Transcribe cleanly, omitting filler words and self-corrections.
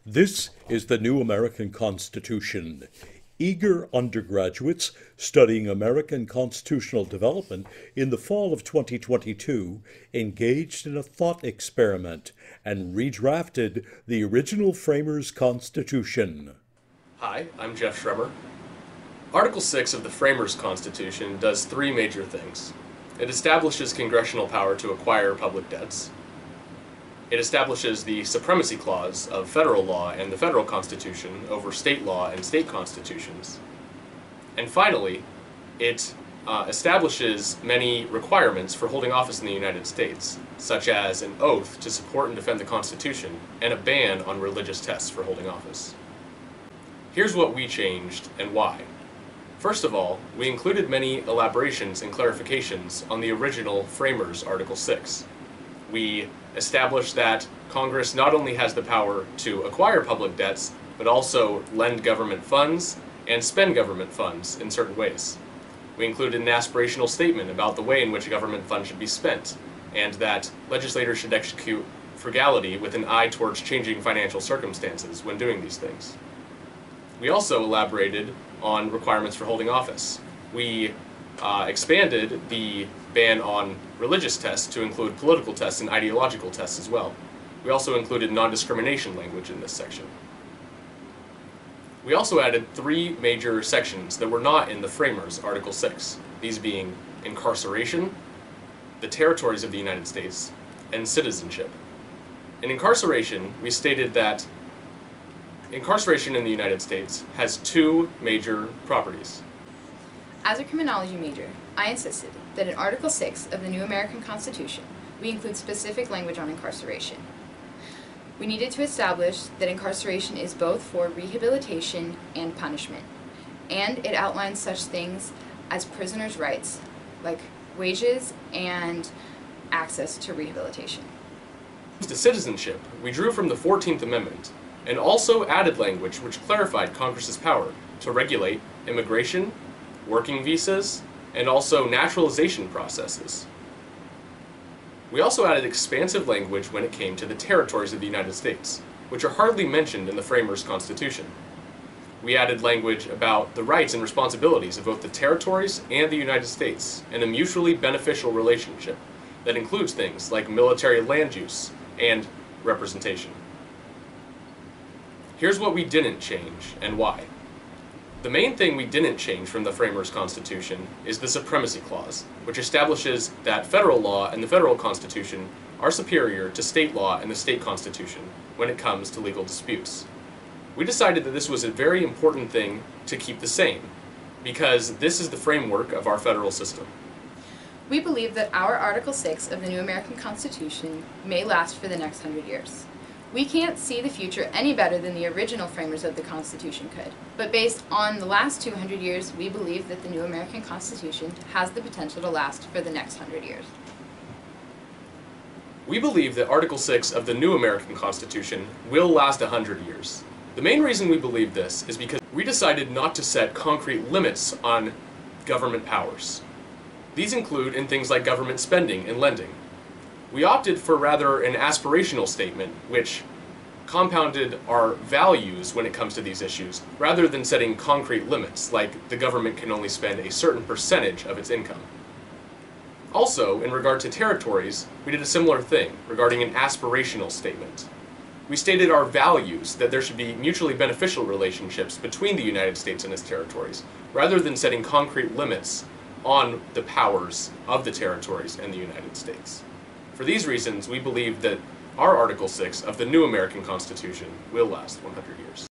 This is the new American Constitution. Eager undergraduates studying American constitutional development in the fall of 2022 engaged in a thought experiment and redrafted the original framers' Constitution. Hi, I'm Jeff Schremer. Article 6 of the Framers' Constitution does three major things. It establishes congressional power to acquire public debts. It establishes the supremacy clause of federal law and the federal constitution over state law and state constitutions. And finally, it establishes many requirements for holding office in the United States, such as an oath to support and defend the Constitution and a ban on religious tests for holding office. Here's what we changed and why. First of all, we included many elaborations and clarifications on the original Framers' Article 6. We established that Congress not only has the power to acquire public debts, but also lend government funds and spend government funds in certain ways. We included an aspirational statement about the way in which government funds should be spent, and that legislators should execute frugality with an eye towards changing financial circumstances when doing these things. We also elaborated on requirements for holding office. We expanded the ban on religious tests to include political tests and ideological tests as well. We also included non-discrimination language in this section. We also added three major sections that were not in the Framers' Article 6, these being incarceration, the territories of the United States, and citizenship. In incarceration, we stated that incarceration in the United States has two major properties. As a criminology major, I insisted that in Article 6 of the new American Constitution, we include specific language on incarceration. We needed to establish that incarceration is both for rehabilitation and punishment, and it outlines such things as prisoners' rights, like wages and access to rehabilitation. To citizenship, we drew from the 14th Amendment, and also added language which clarified Congress's power to regulate immigration, working visas, and also naturalization processes. We also added expansive language when it came to the territories of the United States, which are hardly mentioned in the Framers' Constitution. We added language about the rights and responsibilities of both the territories and the United States in a mutually beneficial relationship that includes things like military land use and representation. Here's what we didn't change and why. The main thing we didn't change from the Framers' Constitution is the Supremacy Clause, which establishes that federal law and the federal Constitution are superior to state law and the state Constitution when it comes to legal disputes. We decided that this was a very important thing to keep the same, because this is the framework of our federal system. We believe that our Article 6 of the new American Constitution may last for the next 100 years. We can't see the future any better than the original framers of the Constitution could, but based on the last 200 years, we believe that the new American Constitution has the potential to last for the next 100 years. We believe that Article 6 of the new American Constitution will last 100 years. The main reason we believe this is because we decided not to set concrete limits on government powers. These include in things like government spending and lending. We opted for rather an aspirational statement, which compounded our values when it comes to these issues, rather than setting concrete limits, like the government can only spend a certain percentage of its income. Also, in regard to territories, we did a similar thing regarding an aspirational statement. We stated our values, that there should be mutually beneficial relationships between the United States and its territories, rather than setting concrete limits on the powers of the territories and the United States. For these reasons, we believe that our Article 6 of the new American Constitution will last 100 years.